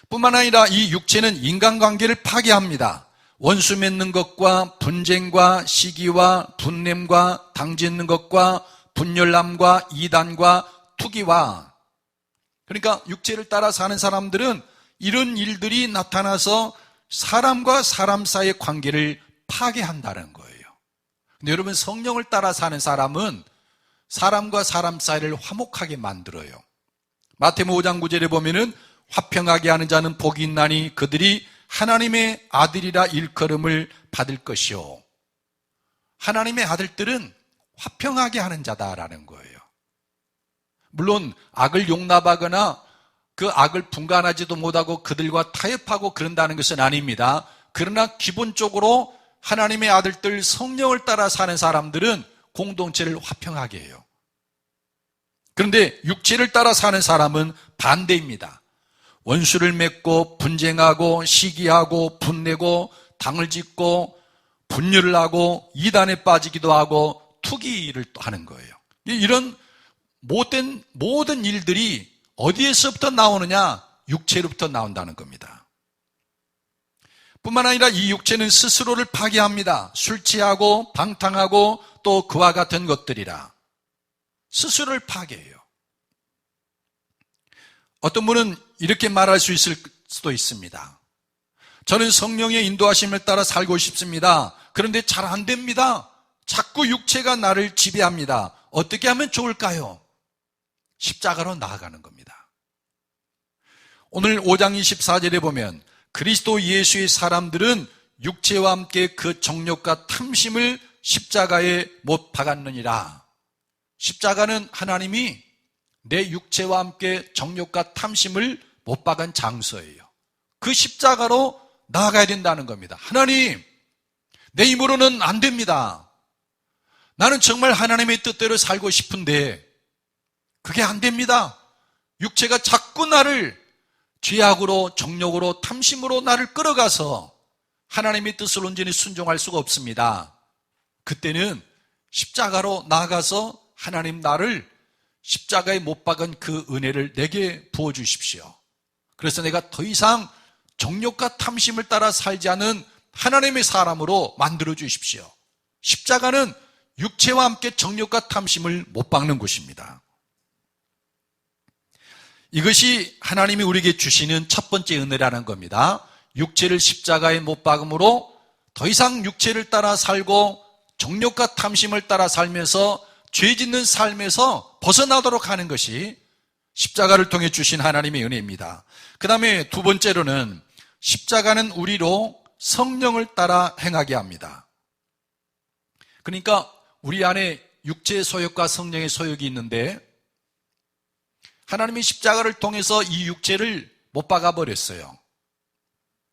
뿐만 아니라 이 육체는 인간관계를 파괴합니다. 원수 맺는 것과 분쟁과 시기와 분냄과 당짓는 것과 분열남과 이단과 투기와, 그러니까 육체를 따라 사는 사람들은 이런 일들이 나타나서 사람과 사람 사이의 관계를 파괴한다는 거예요. 근데 여러분, 성령을 따라 사는 사람은 사람과 사람 사이를 화목하게 만들어요. 마태복음 5장 9절에 보면은 화평하게 하는 자는 복이 있나니 그들이 하나님의 아들이라 일컬음을 받을 것이요. 하나님의 아들들은 화평하게 하는 자다라는 거예요. 물론 악을 용납하거나 그 악을 분간하지도 못하고 그들과 타협하고 그런다는 것은 아닙니다. 그러나 기본적으로 하나님의 아들들, 성령을 따라 사는 사람들은 공동체를 화평하게 해요. 그런데 육체를 따라 사는 사람은 반대입니다. 원수를 맺고 분쟁하고 시기하고 분내고 당을 짓고 분열을 하고 이단에 빠지기도 하고 투기를 하는 거예요. 이런 못된 모든 일들이 어디에서부터 나오느냐? 육체로부터 나온다는 겁니다. 뿐만 아니라 이 육체는 스스로를 파괴합니다. 술 취하고 방탕하고 또 그와 같은 것들이라 스스로를 파괴해요. 어떤 분은 이렇게 말할 수 있을 수도 있습니다. 저는 성령의 인도하심을 따라 살고 싶습니다. 그런데 잘 안 됩니다. 자꾸 육체가 나를 지배합니다. 어떻게 하면 좋을까요? 십자가로 나아가는 겁니다. 오늘 5장 24절에 보면 그리스도 예수의 사람들은 육체와 함께 그 정욕과 탐심을 십자가에 못 박았느니라. 십자가는 하나님이 내 육체와 함께 정욕과 탐심을 못 박은 장소예요. 그 십자가로 나아가야 된다는 겁니다. 하나님, 내 힘으로는 안 됩니다. 나는 정말 하나님의 뜻대로 살고 싶은데 그게 안 됩니다. 육체가 자꾸 나를 죄악으로, 정욕으로, 탐심으로 나를 끌어가서 하나님의 뜻을 온전히 순종할 수가 없습니다. 그때는 십자가로 나아가서 하나님, 나를 십자가에 못 박은 그 은혜를 내게 부어주십시오. 그래서 내가 더 이상 정욕과 탐심을 따라 살지 않은 하나님의 사람으로 만들어 주십시오. 십자가는 육체와 함께 정욕과 탐심을 못 박는 곳입니다. 이것이 하나님이 우리에게 주시는 첫 번째 은혜라는 겁니다. 육체를 십자가에 못 박음으로 더 이상 육체를 따라 살고 정욕과 탐심을 따라 살면서 죄 짓는 삶에서 벗어나도록 하는 것이 십자가를 통해 주신 하나님의 은혜입니다. 그 다음에 두 번째로는 십자가는 우리로 성령을 따라 행하게 합니다. 그러니까 우리 안에 육체의 소욕과 성령의 소욕이 있는데 하나님이 십자가를 통해서 이 육체를 못 박아버렸어요.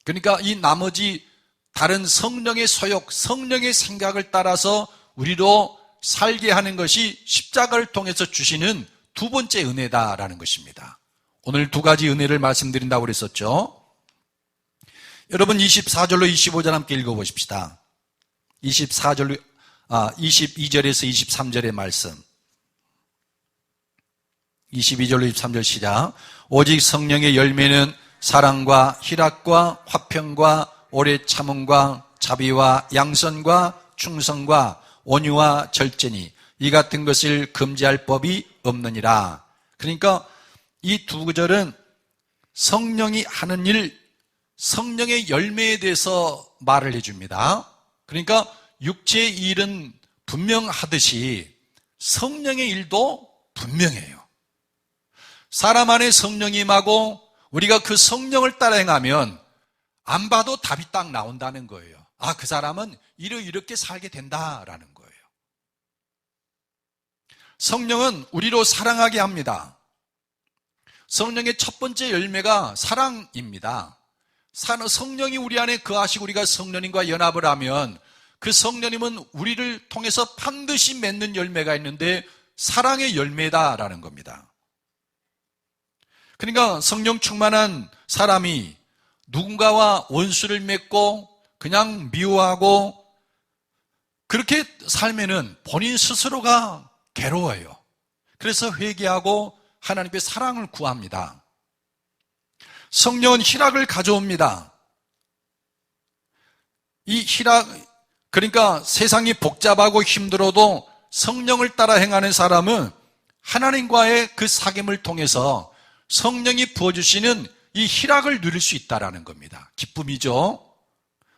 그러니까 이 나머지 다른 성령의 소욕, 성령의 생각을 따라서 우리로 살게 하는 것이 십자가를 통해서 주시는 두 번째 은혜다라는 것입니다. 오늘 두 가지 은혜를 말씀드린다고 그랬었죠. 여러분 24절로 25절 함께 읽어보십시다. 22절에서 23절의 말씀. 22절로 23절 시작. 오직 성령의 열매는 사랑과 희락과 화평과 오래 참음과 자비와 양선과 충성과 온유와 절제니 이 같은 것을 금지할 법이 없느니라. 그러니까 이 두 구절은 성령이 하는 일, 성령의 열매에 대해서 말을 해줍니다. 그러니까 육체의 일은 분명하듯이 성령의 일도 분명해요. 사람 안에 성령이 임하고 우리가 그 성령을 따라 행하면 안 봐도 답이 딱 나온다는 거예요. 아, 그 사람은 이렇게 살게 된다라는 거예요. 성령은 우리로 사랑하게 합니다. 성령의 첫 번째 열매가 사랑입니다. 성령이 우리 안에 거하시고 우리가 성령님과 연합을 하면 그 성령님은 우리를 통해서 반드시 맺는 열매가 있는데 사랑의 열매다라는 겁니다. 그러니까 성령 충만한 사람이 누군가와 원수를 맺고 그냥 미워하고 그렇게 살면은 본인 스스로가 괴로워요. 그래서 회개하고 하나님의 사랑을 구합니다. 성령은 희락을 가져옵니다. 이 희락, 그러니까 세상이 복잡하고 힘들어도 성령을 따라 행하는 사람은 하나님과의 그 사귐을 통해서 성령이 부어주시는 이 희락을 누릴 수 있다는 겁니다. 기쁨이죠.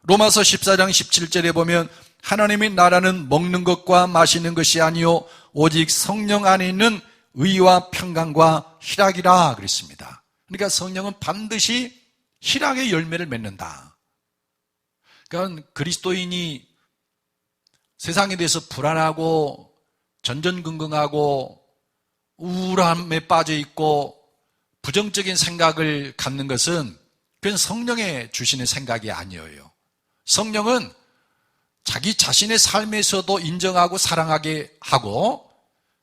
로마서 14장 17절에 보면 하나님의 나라는 먹는 것과 마시는 것이 아니요 오직 성령 안에 있는 의와 평강과 희락이라 그랬습니다. 그러니까 성령은 반드시 희락의 열매를 맺는다. 그러니까 그리스도인이 세상에 대해서 불안하고 전전긍긍하고 우울함에 빠져 있고 부정적인 생각을 갖는 것은 그건 성령의 주시는 생각이 아니에요. 성령은 자기 자신의 삶에서도 인정하고 사랑하게 하고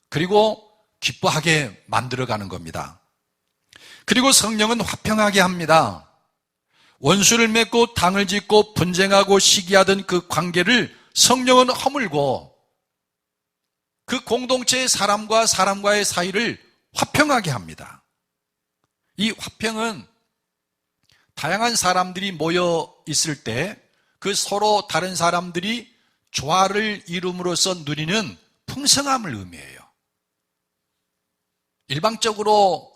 그리고 기뻐하게 만들어가는 겁니다. 그리고 성령은 화평하게 합니다. 원수를 맺고 당을 짓고 분쟁하고 시기하던 그 관계를 성령은 허물고 그 공동체의 사람과 사람과의 사이를 화평하게 합니다. 이 화평은 다양한 사람들이 모여 있을 때 그 서로 다른 사람들이 조화를 이룸으로써 누리는 풍성함을 의미해요. 일방적으로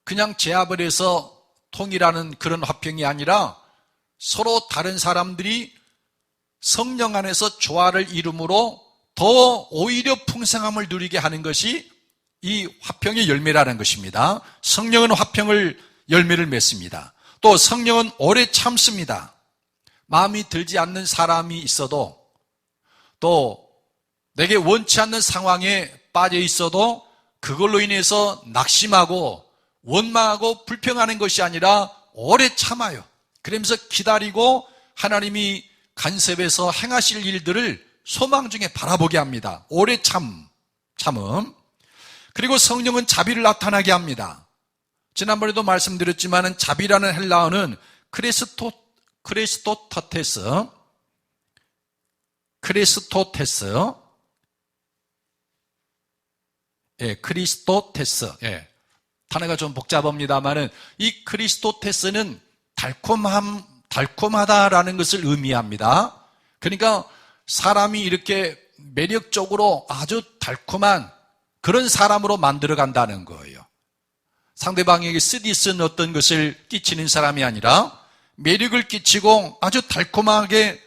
그냥 제압을 해서 통일하는 그런 화평이 아니라 서로 다른 사람들이 성령 안에서 조화를 이룸으로 더 오히려 풍성함을 누리게 하는 것이 이 화평의 열매라는 것입니다. 성령은 화평을 열매를 맺습니다. 또 성령은 오래 참습니다. 마음이 들지 않는 사람이 있어도 또 내게 원치 않는 상황에 빠져 있어도 그걸로 인해서 낙심하고 원망하고 불평하는 것이 아니라 오래 참아요. 그러면서 기다리고 하나님이 간섭해서 행하실 일들을 소망 중에 바라보게 합니다. 오래 참음. 그리고 성령은 자비를 나타나게 합니다. 지난번에도 말씀드렸지만 자비라는 헬라어는 크리스토테스, 단어가 좀 복잡합니다만은 이 크리스토테스는 달콤하다라는 것을 의미합니다. 그러니까 사람이 이렇게 매력적으로 아주 달콤한 그런 사람으로 만들어 간다는 거예요. 상대방에게 쓰디쓴 어떤 것을 끼치는 사람이 아니라 매력을 끼치고 아주 달콤하게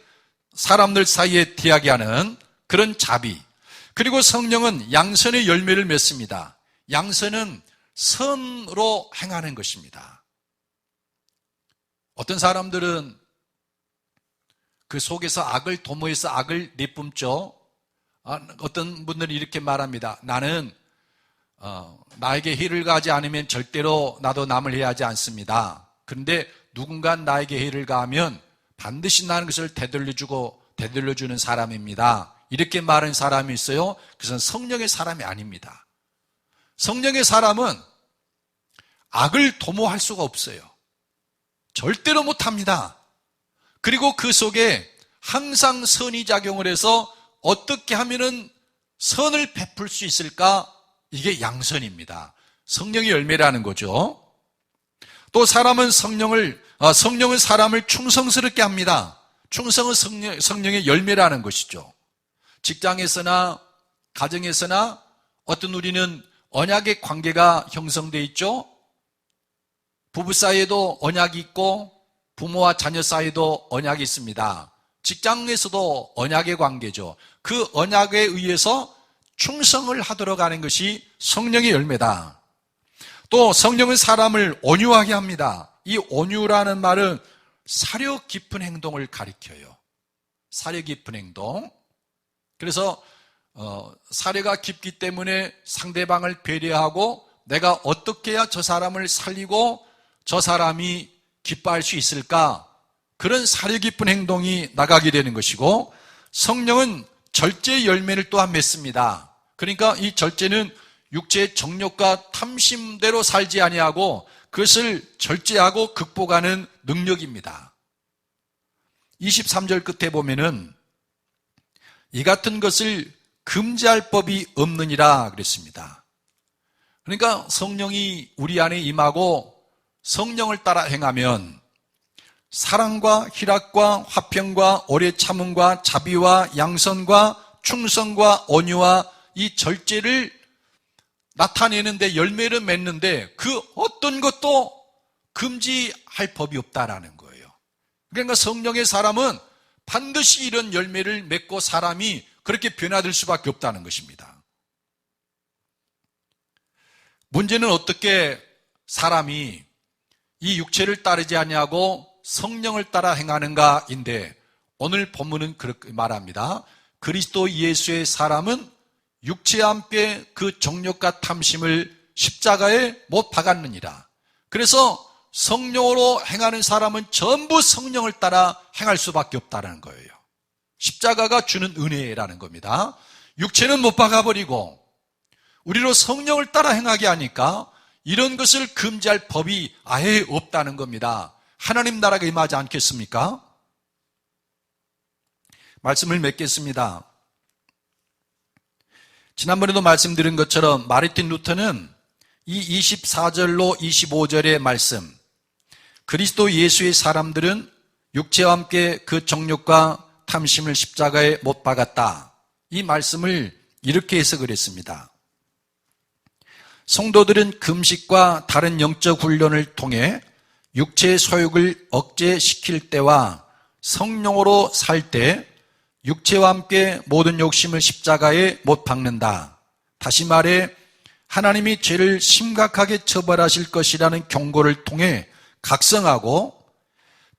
사람들 사이에 대하게 하는 그런 자비. 그리고 성령은 양선의 열매를 맺습니다. 양선은 선으로 행하는 것입니다. 어떤 사람들은 그 속에서 악을 도모해서 악을 내뿜죠. 어떤 분들은 이렇게 말합니다. 나는 나에게 해를 가하지 않으면 절대로 나도 남을 해하지 않습니다. 그런데 누군가 나에게 해를 가하면 반드시 나는 그것을 되돌려주는 사람입니다. 이렇게 말하는 사람이 있어요. 그것은 성령의 사람이 아닙니다. 성령의 사람은 악을 도모할 수가 없어요. 절대로 못합니다. 그리고 그 속에 항상 선이 작용을 해서 어떻게 하면은 선을 베풀 수 있을까? 이게 양선입니다. 성령의 열매라는 거죠. 또 성령은 사람을 충성스럽게 합니다. 충성은 성령의 열매라는 것이죠. 직장에서나 가정에서나 어떤 우리는 언약의 관계가 형성되어 있죠. 부부 사이에도 언약이 있고 부모와 자녀 사이에도 언약이 있습니다. 직장에서도 언약의 관계죠. 그 언약에 의해서 충성을 하도록 하는 것이 성령의 열매다. 또 성령은 사람을 온유하게 합니다. 이 온유라는 말은 사려 깊은 행동을 가리켜요. 사려 깊은 행동. 그래서 사려가 깊기 때문에 상대방을 배려하고 내가 어떻게 해야 저 사람을 살리고 저 사람이 기뻐할 수 있을까? 그런 사려 깊은 행동이 나가게 되는 것이고, 성령은 절제의 열매를 또한 맺습니다. 그러니까 이 절제는 육체의 정욕과 탐심대로 살지 아니하고 그것을 절제하고 극복하는 능력입니다. 23절 끝에 보면은 이 같은 것을 금지할 법이 없느니라 그랬습니다. 그러니까 성령이 우리 안에 임하고 성령을 따라 행하면 사랑과 희락과 화평과 오래 참음과 자비와 양선과 충성과 온유와 이 절제를 나타내는데 열매를 맺는데 그 어떤 것도 금지할 법이 없다라는 거예요. 그러니까 성령의 사람은 반드시 이런 열매를 맺고 사람이 그렇게 변화될 수밖에 없다는 것입니다. 문제는 어떻게 사람이 이 육체를 따르지 아니하고 성령을 따라 행하는가인데, 오늘 본문은 그렇게 말합니다. 그리스도 예수의 사람은 육체와 함께 그 정욕과 탐심을 십자가에 못 박았느니라. 그래서 성령으로 행하는 사람은 전부 성령을 따라 행할 수밖에 없다는 거예요. 십자가가 주는 은혜라는 겁니다. 육체는 못 박아버리고 우리로 성령을 따라 행하게 하니까 이런 것을 금지할 법이 아예 없다는 겁니다. 하나님 나라가 임하지 않겠습니까? 말씀을 맺겠습니다. 지난번에도 말씀드린 것처럼 마르틴 루터는 이 24절로 25절의 말씀, 그리스도 예수의 사람들은 육체와 함께 그 정욕과 탐심을 십자가에 못 박았다. 이 말씀을 이렇게 해석을 했습니다. 성도들은 금식과 다른 영적 훈련을 통해 육체의 소욕을 억제시킬 때와 성령으로 살 때 육체와 함께 모든 욕심을 십자가에 못 박는다. 다시 말해 하나님이 죄를 심각하게 처벌하실 것이라는 경고를 통해 각성하고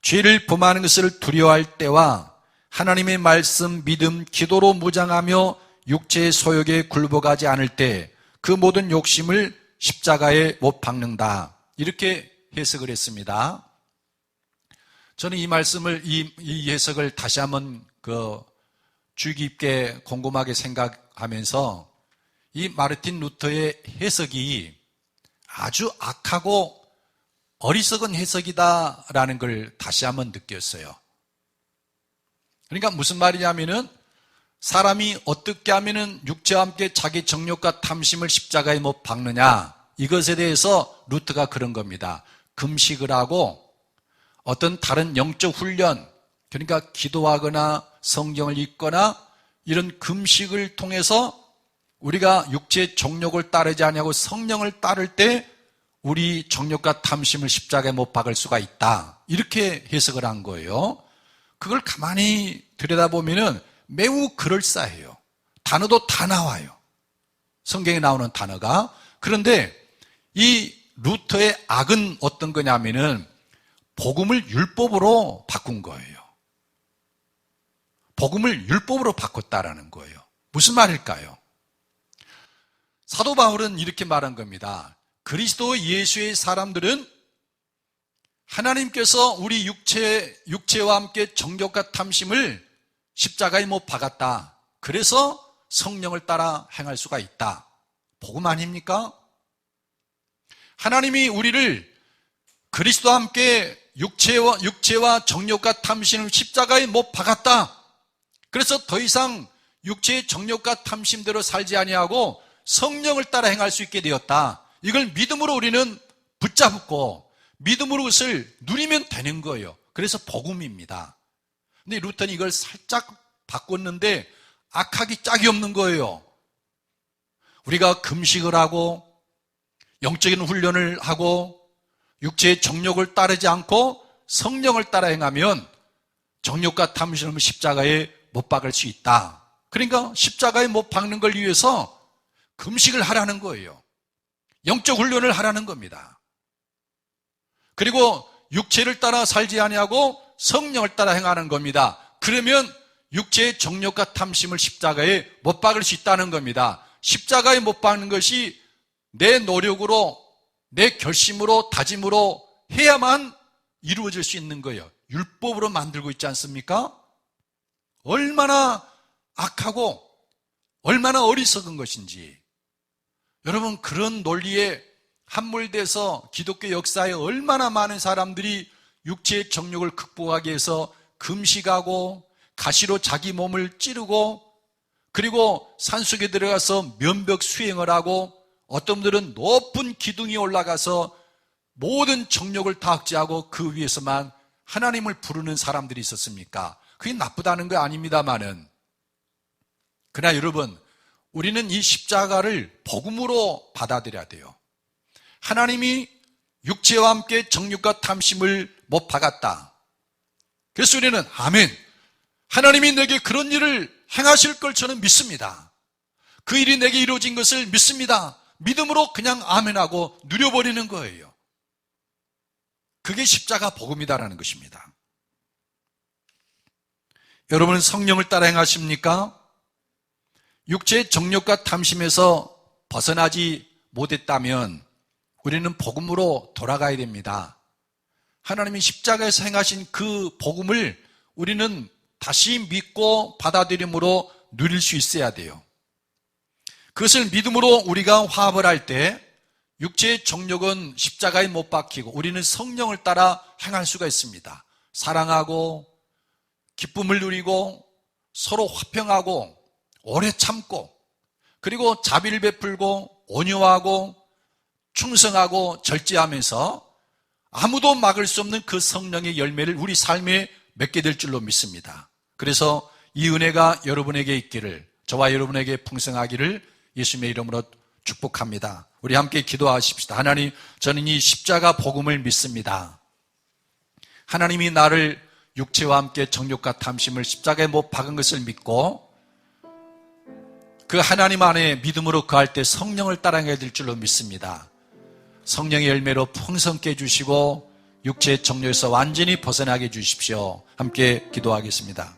죄를 범하는 것을 두려워할 때와 하나님의 말씀, 믿음, 기도로 무장하며 육체의 소욕에 굴복하지 않을 때 그 모든 욕심을 십자가에 못 박는다. 이렇게 해석을 했습니다. 저는 이 말씀을, 이 해석을 다시 한번 주의 깊게 곰곰하게 생각하면서 이 마르틴 루터의 해석이 아주 악하고 어리석은 해석이다라는 걸 다시 한번 느꼈어요. 그러니까 무슨 말이냐면은 사람이 어떻게 하면은 육체와 함께 자기 정욕과 탐심을 십자가에 못 박느냐, 이것에 대해서 루터가 그런 겁니다. 금식을 하고 어떤 다른 영적 훈련, 그러니까 기도하거나 성경을 읽거나 이런 금식을 통해서 우리가 육체의 정욕을 따르지 아니하고 성령을 따를 때 우리 정욕과 탐심을 십자가에 못 박을 수가 있다. 이렇게 해석을 한 거예요. 그걸 가만히 들여다보면 매우 그럴싸해요. 단어도 다 나와요. 성경에 나오는 단어가. 그런데 이 루터의 악은 어떤 거냐면은 복음을 율법으로 바꾼 거예요. 복음을 율법으로 바꿨다라는 거예요. 무슨 말일까요? 사도 바울은 이렇게 말한 겁니다. 그리스도 예수의 사람들은 하나님께서 우리 육체와 함께 정욕과 탐심을 십자가에 못 박았다. 그래서 성령을 따라 행할 수가 있다. 복음 아닙니까? 하나님이 우리를 그리스도와 함께 육체와 정욕과 탐심을 십자가에 못 박았다. 그래서 더 이상 육체의 정욕과 탐심대로 살지 아니하고 성령을 따라 행할 수 있게 되었다. 이걸 믿음으로 우리는 붙잡고 믿음으로 그것을 누리면 되는 거예요. 그래서 복음입니다. 근데 루터는 이걸 살짝 바꿨는데 악하기 짝이 없는 거예요. 우리가 금식을 하고 영적인 훈련을 하고 육체의 정욕을 따르지 않고 성령을 따라 행하면 정욕과 탐심을 십자가에 못 박을 수 있다. 그러니까 십자가에 못 박는 걸 위해서 금식을 하라는 거예요. 영적 훈련을 하라는 겁니다. 그리고 육체를 따라 살지 아니하고 성령을 따라 행하는 겁니다. 그러면 육체의 정욕과 탐심을 십자가에 못 박을 수 있다는 겁니다. 십자가에 못 박는 것이 내 노력으로, 내 결심으로, 다짐으로 해야만 이루어질 수 있는 거예요. 율법으로 만들고 있지 않습니까? 얼마나 악하고 얼마나 어리석은 것인지. 여러분, 그런 논리에 함몰돼서 기독교 역사에 얼마나 많은 사람들이 육체의 정욕을 극복하기 위해서 금식하고 가시로 자기 몸을 찌르고 그리고 산속에 들어가서 면벽 수행을 하고 어떤 분들은 높은 기둥이 올라가서 모든 정욕을 다 억제하고 그 위에서만 하나님을 부르는 사람들이 있었습니까? 그게 나쁘다는 거 아닙니다만은, 그러나 여러분, 우리는 이 십자가를 복음으로 받아들여야 돼요. 하나님이 육체와 함께 정욕과 탐심을 못 박았다. 그래서 우리는 아멘, 하나님이 내게 그런 일을 행하실 걸 저는 믿습니다. 그 일이 내게 이루어진 것을 믿습니다. 믿음으로 그냥 아멘하고 누려버리는 거예요. 그게 십자가 복음이다라는 것입니다. 여러분은 성령을 따라 행하십니까? 육체의 정욕과 탐심에서 벗어나지 못했다면 우리는 복음으로 돌아가야 됩니다. 하나님이 십자가에서 행하신 그 복음을 우리는 다시 믿고 받아들임으로 누릴 수 있어야 돼요. 그것을 믿음으로 우리가 화합을 할 때 육체의 정욕은 십자가에 못 박히고 우리는 성령을 따라 행할 수가 있습니다. 사랑하고 기쁨을 누리고 서로 화평하고 오래 참고 그리고 자비를 베풀고 온유하고 충성하고 절제하면서 아무도 막을 수 없는 그 성령의 열매를 우리 삶에 맺게 될 줄로 믿습니다. 그래서 이 은혜가 여러분에게 있기를, 저와 여러분에게 풍성하기를 예수님의 이름으로 축복합니다. 우리 함께 기도하십시다. 하나님, 저는 이 십자가 복음을 믿습니다. 하나님이 나를 육체와 함께 정욕과 탐심을 십자가에 못 박은 것을 믿고 그 하나님 안에 믿음으로 거할 때 성령을 따라가야 될 줄로 믿습니다. 성령의 열매로 풍성케 해주시고 육체의 정욕에서 완전히 벗어나게 해주십시오. 함께 기도하겠습니다.